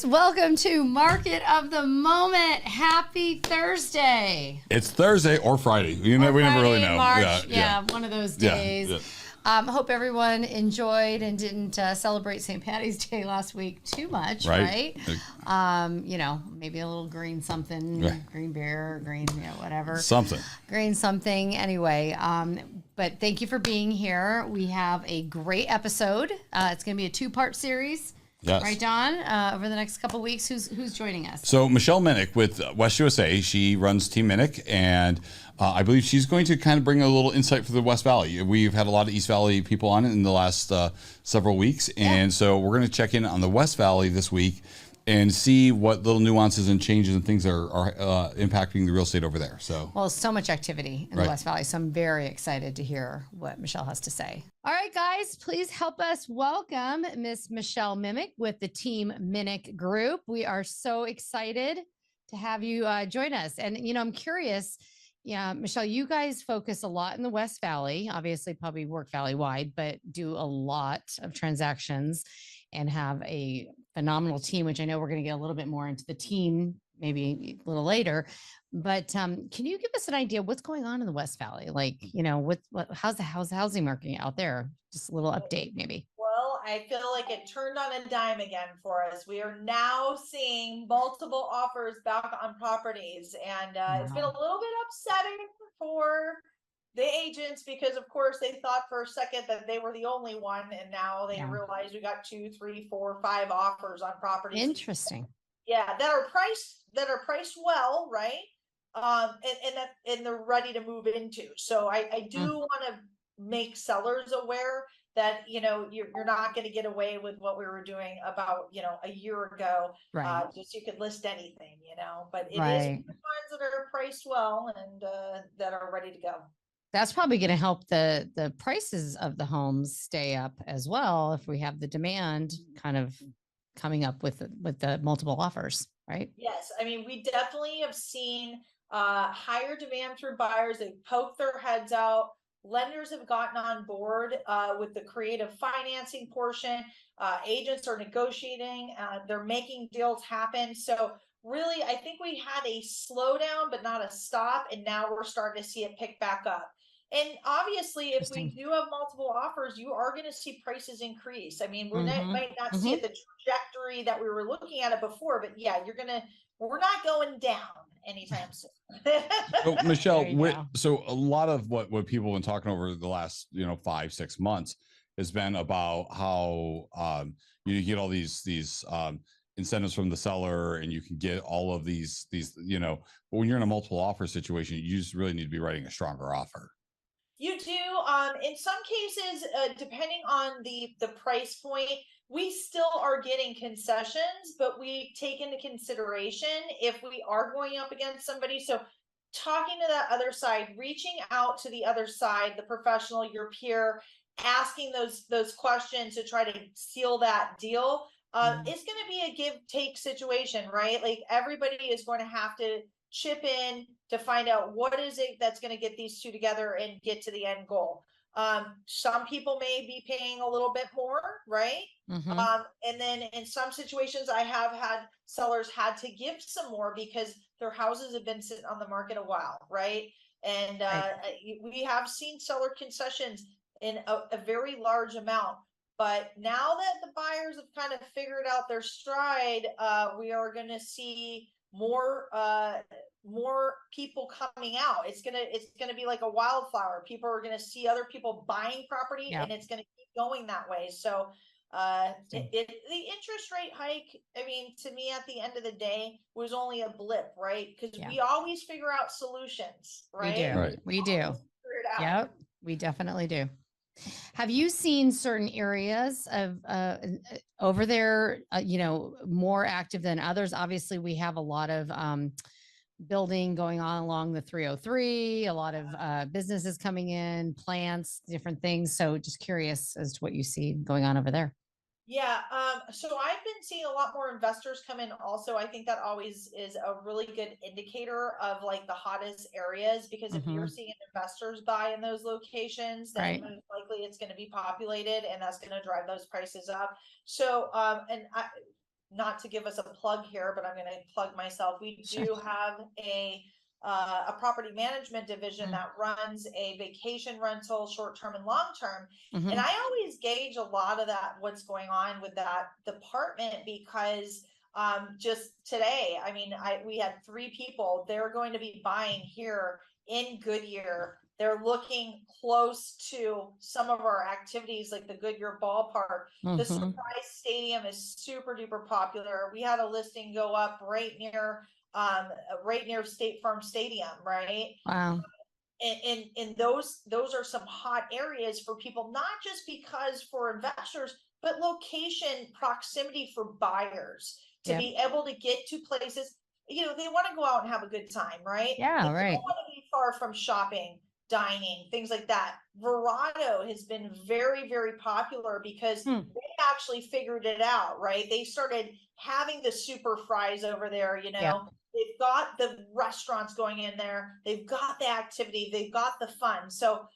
Welcome to Market of the Moment. Happy Thursday. It's Thursday or Friday. We never really know. March. Yeah, one of those days. Yeah. Hope everyone enjoyed and didn't celebrate St. Patty's Day last week too much, right? Maybe a little green something, green beer, green, whatever. Something. Green something. Anyway, but thank you for being here. We have a great episode. It's going to be a two-part series. Yes. Right, Don? Over the next couple of weeks, who's joining us? So Michelle Minnick with West USA. She runs Team Minnick, and I believe she's going to kind of bring a little insight for the West Valley. We've had a lot of East Valley people on it in the last several weeks, and so we're going to check in on the West Valley this week and see what little nuances and changes and things are impacting the real estate over there. So much activity in the West Valley, so I'm very excited to hear what Michelle has to say. All right, guys, please help us welcome Miss Michelle Minnick with the Team Minnick Group. We are so excited to have you join us. And, I'm curious, Michelle, you guys focus a lot in the West Valley, obviously probably work Valley-wide, but do a lot of transactions and have a phenomenal team, which I know we're going to get a little bit more into the team maybe a little later. But can you give us an idea what's going on in the West Valley? Like, how's the housing market out there? Just a little update, maybe. Well, I feel like it turned on a dime again for us. We are now seeing multiple offers back on properties, and it's been a little bit upsetting for the agents because, of course, they thought for a second that they were the only one, and now they realize we got 2, 3, 4, 5 offers on properties. Interesting. Yeah, that are priced well, right? And they're ready to move into. So I do want to make sellers aware that you're not going to get away with what we were doing about a year ago. Right. Just you could list anything, but it is the ones that are priced well and that are ready to go. That's probably going to help the prices of the homes stay up as well if we have the demand kind of coming up with the multiple offers, right? Yes, I mean we definitely have seen higher demand through buyers. They've poked their heads out. Lenders have gotten on board with the creative financing portion. Agents are negotiating. They're making deals happen. So really, I think we had a slowdown, but not a stop. And now we're starting to see it pick back up. And obviously, if we do have multiple offers, you are going to see prices increase. I mean, we might not see it the trajectory that we were looking at it before, but yeah, we're not going down anytime soon. So Michelle, so a lot of what people have been talking over the last 5-6 months has been about how you get all these incentives from the seller, and you can get all of these but when you're in a multiple offer situation, you just really need to be writing a stronger offer. You do. In some cases, depending on the price point, we still are getting concessions, but we take into consideration if we are going up against somebody. So talking to that other side, reaching out to the other side, the professional, your peer, asking those questions to try to seal that deal, it's going to be a give-take situation, right? Like everybody is going to have to chip in to find out what is it that's going to get these two together and get to the end goal. Some people may be paying a little bit more, right? And then in some situations, I have had sellers had to give some more because their houses have been sitting on the market a while, right? And we have seen seller concessions in a very large amount. But now that the buyers have kind of figured out their stride, we are going to see more people coming out. It's gonna be like a wildflower. People are gonna see other people buying property, and it's gonna keep going that way. So the interest rate hike, I mean, to me at the end of the day was only a blip, right? Because we always figure out solutions, right? We do. Yep, we definitely do. Have you seen certain areas of over there, more active than others? Obviously, we have a lot of building going on along the 303, a lot of businesses coming in, plants, different things. So just curious as to what you see going on over there. Yeah. So I've been seeing a lot more investors come in also. I think that always is a really good indicator of like the hottest areas, because if you're seeing investors buy in those locations, then most likely it's going to be populated, and that's going to drive those prices up. So, not to give us a plug here, but I'm going to plug myself. We do have a property management division that runs a vacation rental, short-term and long-term. And I always gauge a lot of that, what's going on with that department, because just today, I mean, we had 3 people. They're going to be buying here in Goodyear. They're looking close to some of our activities, like the Goodyear ballpark. The Surprise Stadium is super duper popular. We had a listing go up right near State Farm Stadium, right? Wow. And those are some hot areas for people, not just because for investors, but location proximity for buyers to be able to get to places. You know, they want to go out and have a good time, right? Yeah, They right. don't want to be far from shopping, dining, things like that. Verado has been very, very popular because they actually figured it out, right? They started having the super fries over there, you know. They've got the restaurants going in there. They've got the activity. They've got the fun. So,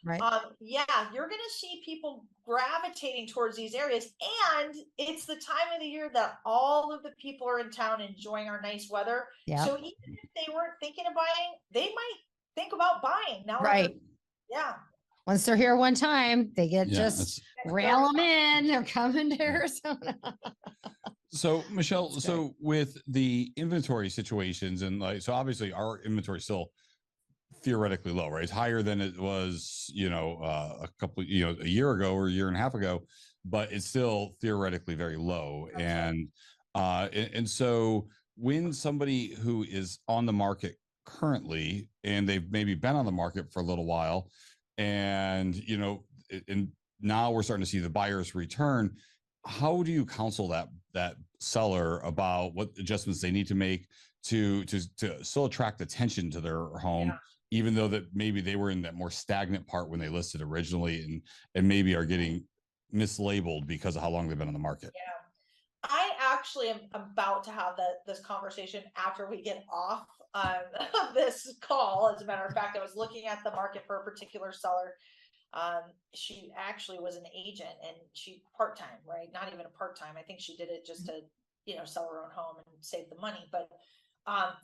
yeah, you're going to see people gravitating towards these areas. And it's the time of the year that all of the people are in town enjoying our nice weather. So even if they weren't thinking of buying, they might think about buying now. Right. Yeah. Once they're here one time, they get just rail them in. They're coming to Arizona. So Michelle, so with the inventory situations and like, so obviously our inventory is still theoretically low, right? It's higher than it was, you know, a year ago or a year and a half ago, but it's still theoretically very low. And so when somebody who is on the market currently, and they've maybe been on the market for a little while, and, you know, and now we're starting to see the buyers return, how do you counsel that seller about what adjustments they need to make to still attract attention to their home, even though that maybe they were in that more stagnant part when they listed originally, and maybe are getting mislabeled because of how long they've been on the market? Yeah. I actually am about to have this conversation after we get off this call. As a matter of fact, I was looking at the market for a particular seller. She actually was an agent, and she part-time, right? Not even a part-time. I think she did it just to, you know, sell her own home and save the money. But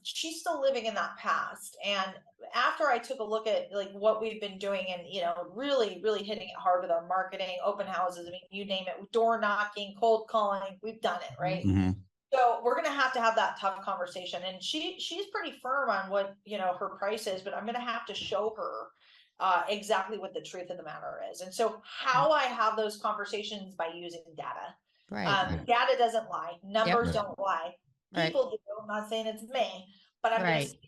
she's still living in that past. And after I took a look at like what we've been doing, and, you know, really, really hitting it hard with our marketing, open houses, I mean, you name it, door knocking, cold calling, we've done it, right? So we're going to have that tough conversation. And she's pretty firm on what, you know, her price is, but I'm going to have to show her exactly what the truth of the matter is. And so how I have those conversations by using data. Data doesn't lie. Numbers don't lie. People do. I'm not saying it's me, but I'm going to say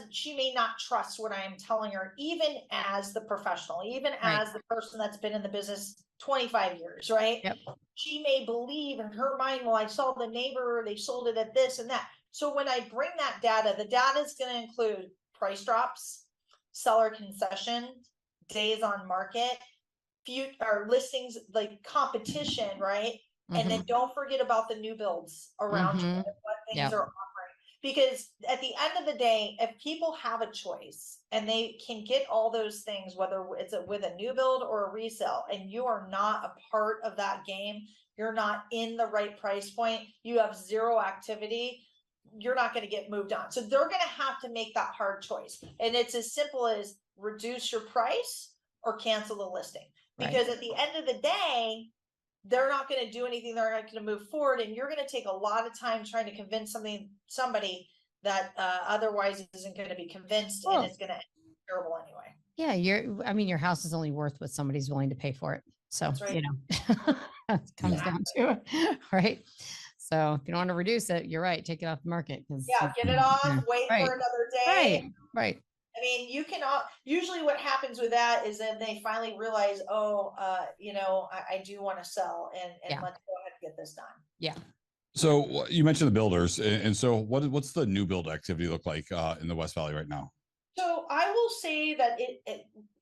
she may not trust what I am telling her, even as the professional, even as the person that's been in the business 25 years, right? She may believe in her mind, well, I saw the neighbor, they sold it at this and that. So when I bring that data, the data is going to include price drops, seller concession, days on market, or listings, like competition, right? And then don't forget about the new builds around you, what things are offering. Because at the end of the day, if people have a choice and they can get all those things, whether it's with a new build or a resale, and you are not a part of that game, you're not in the right price point, you have zero activity, you're not going to get moved on. So they're going to have to make that hard choice. And it's as simple as reduce your price or cancel the listing. Because at the end of the day, they're not going to do anything. They're not going to move forward. And you're going to take a lot of time trying to convince somebody that otherwise isn't going to be convinced, and it's going to end terrible anyway. Yeah. I mean, your house is only worth what somebody's willing to pay for it. So, you know, it comes down to it. Right. So if you don't want to reduce it, you're right. Take it off the market. Get it off, wait for another day. Right. I mean, you can usually what happens with that is then they finally realize, you know, I do want to sell, and let's go ahead and get this done. Yeah. So you mentioned the builders, and so what's the new build activity look like in the West Valley right now? So I will say that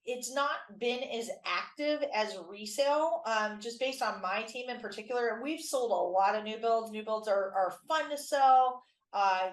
it's not been as active as resale, just based on my team in particular. We've sold a lot of new builds. New builds are fun to sell.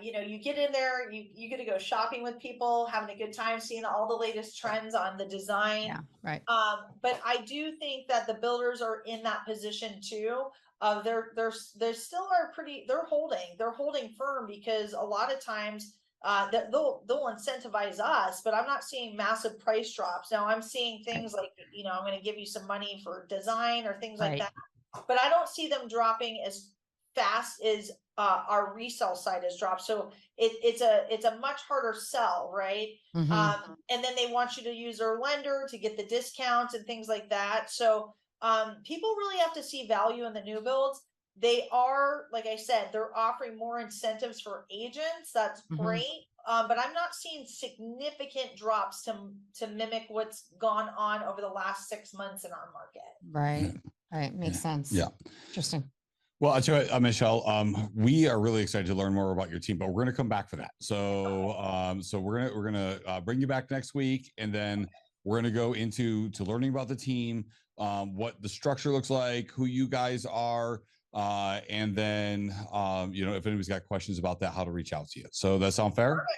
You know, you get in there, you get to go shopping with people, having a good time, seeing all the latest trends on the design. But I do think that the builders are in that position too. They're still are pretty, they're holding firm, because a lot of times that they'll incentivize us, but I'm not seeing massive price drops. Now I'm seeing things like, I'm going to give you some money for design or things like Right. that, but I don't see them dropping as fast as our resale side has dropped. So it's a much harder sell, right? And then they want you to use their lender to get the discounts and things like that. So people really have to see value in the new builds. They are, like I said, they're offering more incentives for agents. That's great. But I'm not seeing significant drops to mimic what's gone on over the last 6 months in our market. Right. Right. Makes sense. Yeah. Interesting. Well, I'll tell you, Michelle, we are really excited to learn more about your team, but we're going to come back for that. So, we're gonna bring you back next week, and then we're going to go into learning about the team, what the structure looks like, who you guys are, and then if anybody's got questions about that, how to reach out to you. So that sound fair? Perfect.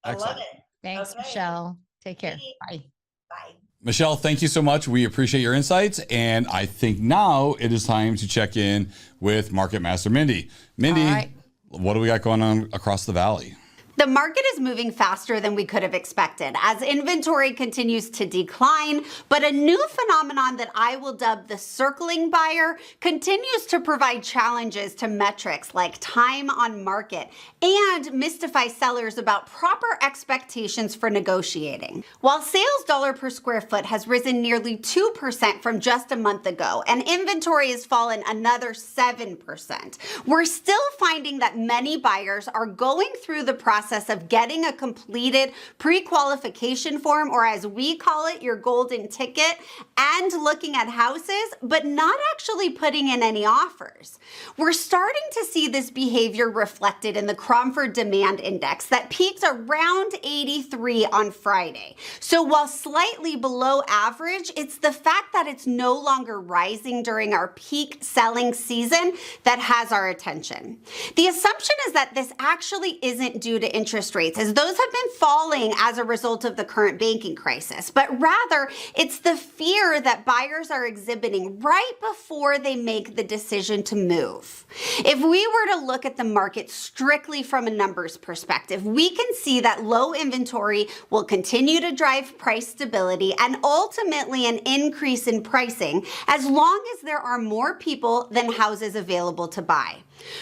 Excellent. I love it. Thanks, Okay. Michelle. Take care. Thank you. Bye. Bye. Michelle, thank you so much. We appreciate your insights. And I think now it is time to check in with Market Master Mindy. Mindy, All right. what do we got going on across the valley? The market is moving faster than we could have expected as inventory continues to decline, but a new phenomenon that I will dub the circling buyer continues to provide challenges to metrics like time on market and mystify sellers about proper expectations for negotiating. While sales dollar per square foot has risen nearly 2% from just a month ago and inventory has fallen another 7%, we're still finding that many buyers are going through the process of getting a completed pre-qualification form, or as we call it, your golden ticket, and looking at houses, but not actually putting in any offers. We're starting to see this behavior reflected in the Cromford Demand Index that peaked around 83 on Friday. So while slightly below average, it's the fact that it's no longer rising during our peak selling season that has our attention. The assumption is that this actually isn't due to interest rates, as those have been falling as a result of the current banking crisis, but rather it's the fear that buyers are exhibiting right before they make the decision to move. If we were to look at the market strictly from a numbers perspective, we can see that low inventory will continue to drive price stability and ultimately an increase in pricing as long as there are more people than houses available to buy.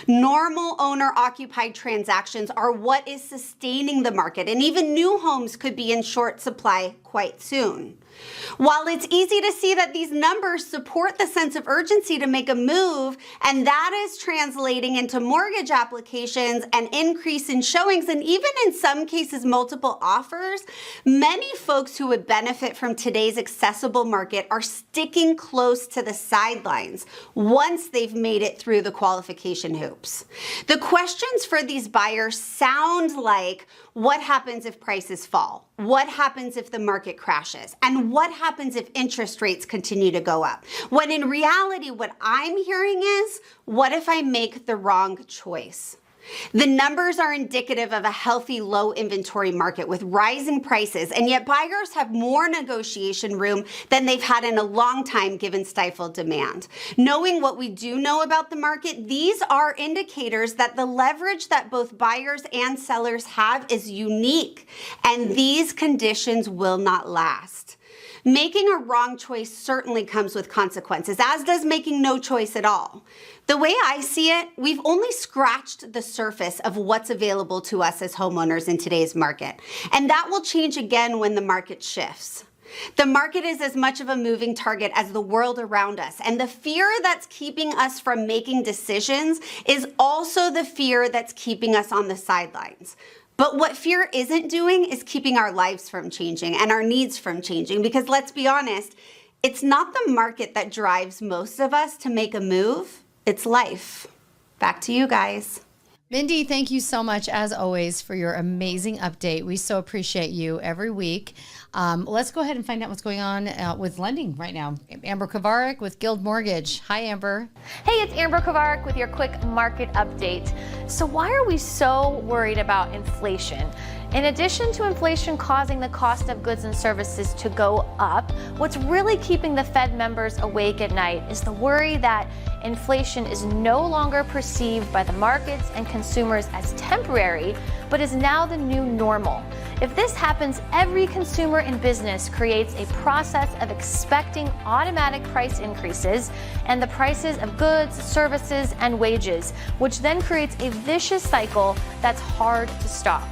Normal owner-occupied transactions are what is sustaining the market, and even new homes could be in short supply quite soon. While it's easy to see that these numbers support the sense of urgency to make a move, and that is translating into mortgage applications, an increase in showings, and even in some cases multiple offers, many folks who would benefit from today's accessible market are sticking close to the sidelines once they've made it through the qualification hoops. The questions for these buyers sound like, what happens if prices fall? What happens if the market crashes? And what happens if interest rates continue to go up? When in reality, what I'm hearing is, what if I make the wrong choice? The numbers are indicative of a healthy low inventory market with rising prices, and yet buyers have more negotiation room than they've had in a long time given stifled demand. Knowing what we do know about the market, these are indicators that the leverage that both buyers and sellers have is unique, and these conditions will not last. Making a wrong choice certainly comes with consequences, as does making no choice at all. The way I see it, we've only scratched the surface of what's available to us as homeowners in today's market, and that will change again when the market shifts. The market is as much of a moving target as the world around us, and the fear that's keeping us from making decisions is also the fear that's keeping us on the sidelines. But what fear isn't doing is keeping our lives from changing and our needs from changing, because let's be honest, it's not the market that drives most of us to make a move, it's life. Back to you guys. Mindy, thank you so much, as always, for your amazing update. We so appreciate you every week. Let's go ahead and find out what's going on with lending right now. Amber Kovarik with Guild Mortgage. Hi, Amber. Hey, it's Amber Kovarik with your quick market update. So why are we so worried about inflation? In addition to inflation causing the cost of goods and services to go up, what's really keeping the Fed members awake at night is the worry that inflation is no longer perceived by the markets and consumers as temporary, but is now the new normal. If this happens, every consumer and business creates a process of expecting automatic price increases and the prices of goods, services, and wages, which then creates a vicious cycle that's hard to stop.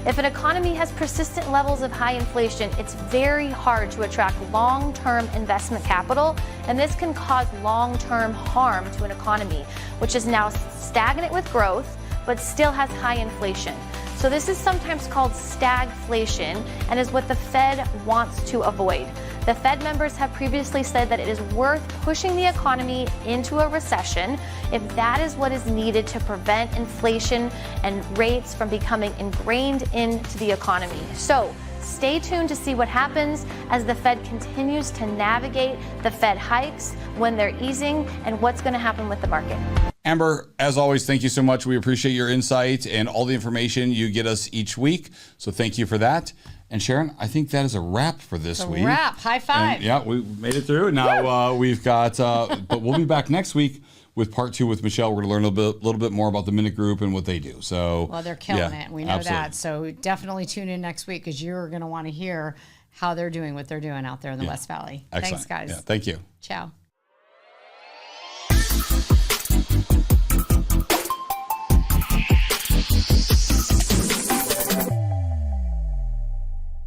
If an economy has persistent levels of high inflation, it's very hard to attract long-term investment capital, and this can cause long-term harm to an economy, which is now stagnant with growth, but still has high inflation. So this is sometimes called stagflation and is what the Fed wants to avoid. The Fed members have previously said that it is worth pushing the economy into a recession if that is what is needed to prevent inflation and rates from becoming ingrained into the economy. So stay tuned to see what happens as the Fed continues to navigate the Fed hikes, when they're easing, and what's going to happen with the market. Amber, as always, thank you so much. We appreciate your insight and all the information you get us each week. So thank you for that. And Sharon, I think that is a wrap for this week. Wrap. High five. And yeah, we made it through. Now we've got, but we'll be back next week with part 2 with Michelle. We're going to learn a little bit more about the Minute Group and what they do. So, well, they're killing it. We know absolutely. that. So definitely tune in next week because you're going to want to hear how they're doing what they're doing out there in the West Valley. Excellent. Thanks, guys. Yeah, thank you. Ciao.